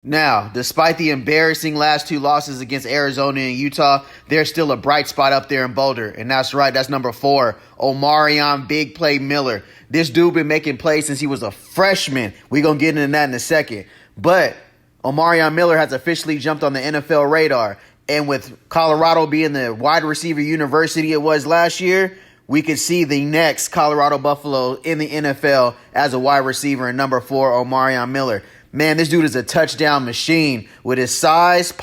Now, despite the embarrassing last two losses against Arizona and Utah, there's still a bright spot up there in Boulder. And that's right, that's number 4, Omarion Big Play Miller. This dude been making plays since he was a freshman. We're going to get into that in a second. But Omarion Miller has officially jumped on the NFL radar. And with Colorado being the wide receiver university it was last year, we could see the next Colorado Buffalo in the NFL as a wide receiver and number 4, Omarion Miller. Man, this dude is a touchdown machine with his size,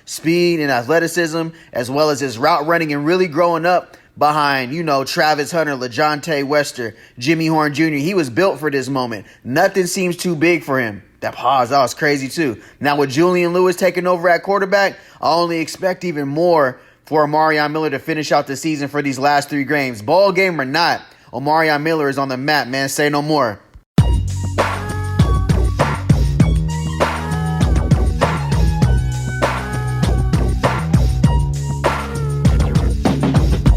speed, and athleticism, as well as his route running and really growing up behind, Travis Hunter, LaJohntay Wester, Jimmy Horn Jr. He was built for this moment. Nothing seems too big for him. That was crazy too. Now with Julian Lewis taking over at quarterback, I only expect even more for Omarion Miller to finish out the season for these last 3 games. Ball game or not, Omarion Miller is on the map, man. Say no more.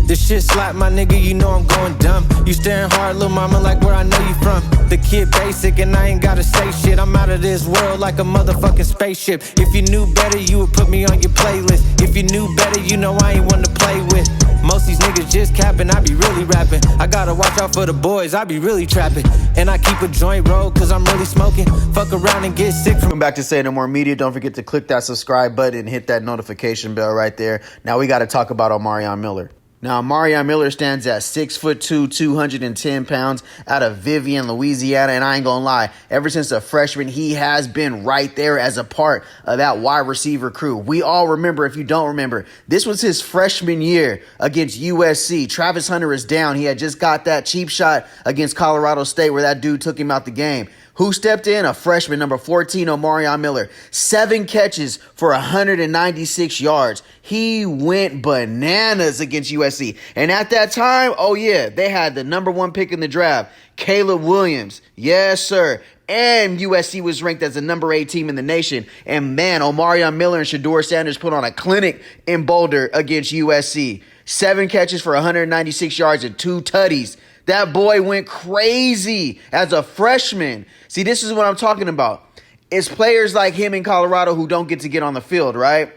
This shit slap, my nigga, you know I'm going dumb. You staring hard, little mama, like where I know you from. The kid basic and I ain't gotta say shit. I'm out of this world like a motherfucking spaceship. If you knew better, you would put me on your playlist. If you knew better, you know I ain't one to play with. Most these niggas just capping, I be really rapping. I gotta watch out for the boys, I be really trapping. And I keep a joint roll, cause I'm really smoking. Fuck around and get sick from. Welcome back to Say No More Media. Don't forget to click that subscribe button and hit that notification bell right there. Now we gotta talk about Omarion Miller. Now, Omarion Miller stands at 6'2", 210 pounds out of Vivian, Louisiana. And I ain't gonna lie, ever since a freshman, he has been right there as a part of that wide receiver crew. We all remember, if you don't remember, this was his freshman year against USC. Travis Hunter is down. He had just got that cheap shot against Colorado State where that dude took him out the game. Who stepped in? A freshman, number 14, Omarion Miller. 7 catches for 196 yards. He went bananas against USC. And at that time, oh yeah, they had the number 1 pick in the draft, Caleb Williams. Yes, sir. And USC was ranked as the number 8 team in the nation. And man, Omarion Miller and Shedeur Sanders put on a clinic in Boulder against USC. 7 catches for 196 yards and 2 tutties. That boy went crazy as a freshman. See, this is what I'm talking about. It's players like him in Colorado who don't get on the field, right?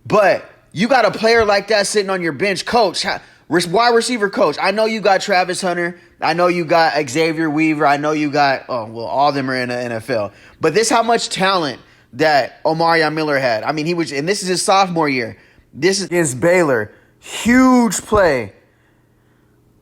But you got a player like that sitting on your bench. Coach, wide receiver coach, I know you got Travis Hunter. I know you got Xavier Weaver. I know you got, all of them are in the NFL. But this is how much talent that Omarion Miller had. I mean, and this is his sophomore year. This is against Baylor. Huge play.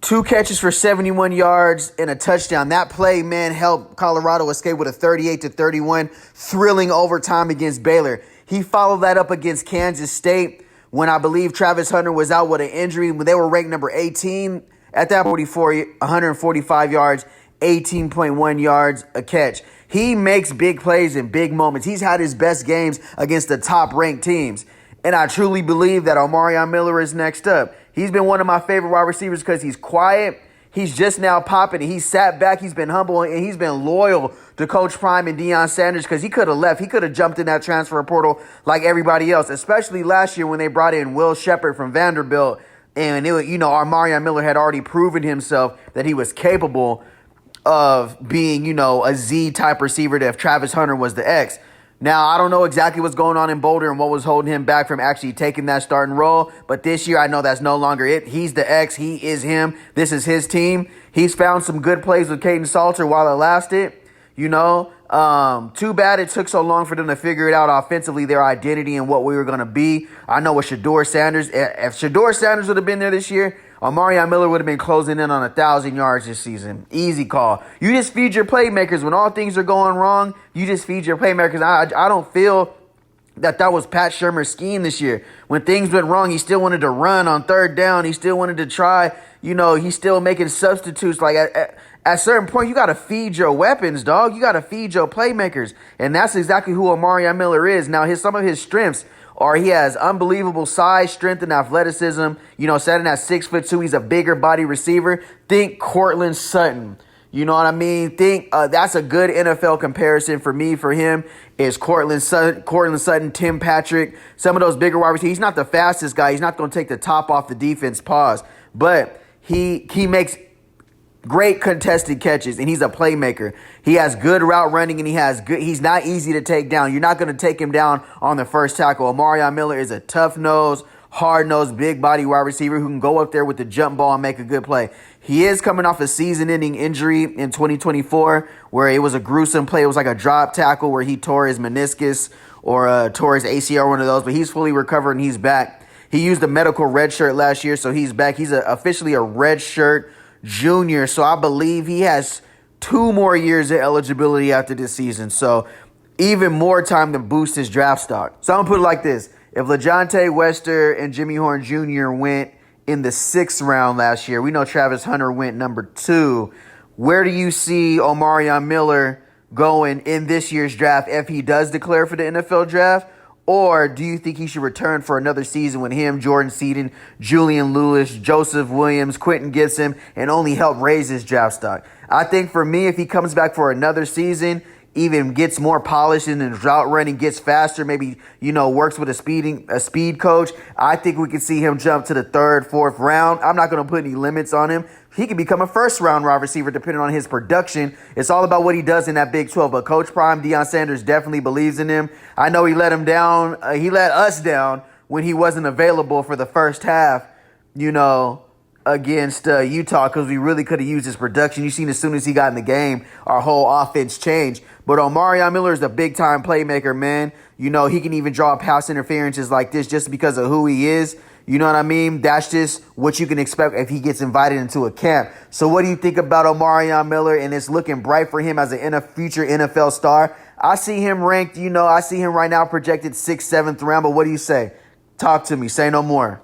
2 catches for 71 yards and a touchdown. That play, man, helped Colorado escape with a 38-31 thrilling overtime against Baylor. He followed that up against Kansas State when I believe Travis Hunter was out with an injury. When they were ranked number 18 at that 145 yards, 18.1 yards a catch. He makes big plays in big moments. He's had his best games against the top-ranked teams. And I truly believe that Omarion Miller is next up. He's been one of my favorite wide receivers because he's quiet. He's just now popping. He sat back. He's been humble, and he's been loyal to Coach Prime and Deion Sanders because he could have left. He could have jumped in that transfer portal like everybody else, especially last year when they brought in Will Shepherd from Vanderbilt. And, Omarion Miller had already proven himself that he was capable of being, a Z-type receiver if Travis Hunter was the X. Now, I don't know exactly what's going on in Boulder and what was holding him back from actually taking that starting role. But this year, I know that's no longer it. He's the X. He is him. This is his team. He's found some good plays with Caden Salter while it lasted. Too bad it took so long for them to figure it out offensively, their identity and what we were going to be. I know with Shedeur Sanders, if Shedeur Sanders would have been there this year, Omarion Miller would have been closing in on 1,000 yards this season. Easy call. You just feed your playmakers. When all things are going wrong, you just feed your playmakers. I don't feel that was Pat Shurmur's scheme this year. When things went wrong, he still wanted to run on 3rd down. He still wanted to try. He's still making substitutes. Like at a certain point, you got to feed your weapons, dog. You got to feed your playmakers. And that's exactly who Omarion Miller is. Now, some of his strengths are he has unbelievable size, strength, and athleticism. Setting at 6'2", he's a bigger body receiver. Think Courtland Sutton. You know what I mean? Think that's a good NFL comparison for me. For him is Courtland Sutton, Tim Patrick, some of those bigger wide receivers. He's not the fastest guy. He's not going to take the top off the defense. But he makes great contested catches, and he's a playmaker. He has good route running, and he's not easy to take down. You're not going to take him down on the first tackle. Omarion Miller is a tough-nosed, hard-nosed, big-body wide receiver who can go up there with the jump ball and make a good play. He is coming off a season-ending injury in 2024 where it was a gruesome play. It was like a drop tackle where he tore his meniscus or tore his ACL, one of those, but he's fully recovered and he's back. He used a medical red shirt last year, so he's back. He's officially a red shirt junior, so I believe he has 2 more years of eligibility after this season, so even more time to boost his draft stock. So I'm going to put it like this. If LeJontay Wester and Jimmy Horn Jr. went in the 6th round last year, we know Travis Hunter went number 2. Where do you see Omarion Miller going in this year's draft if he does declare for the NFL draft? Or do you think he should return for another season with him, Jordan Seaton, Julian Lewis, Joseph Williams, Quentin Gibson, and only help raise his draft stock? I think for me, if he comes back for another season, even gets more polished in his route running, gets faster, maybe, works with a speed coach, I think we could see him jump to the 3rd, 4th round. I'm not going to put any limits on him. He could become a 1st-round wide receiver depending on his production. It's all about what he does in that Big 12. But Coach Prime Deion Sanders definitely believes in him. I know he let him down. He let us down when he wasn't available for the first half, against Utah, because we really could have used his production. You seen as soon as he got in the game, our whole offense changed. But Omarion Miller is a big-time playmaker, man. He can even draw pass interferences like this just because of who he is. You know what I mean? That's just what you can expect if he gets invited into a camp. So what do you think about Omarion Miller? And it's looking bright for him as a future NFL star. I see him ranked, I see him right now projected 6th, 7th round. But what do you say? Talk to me. Say no more.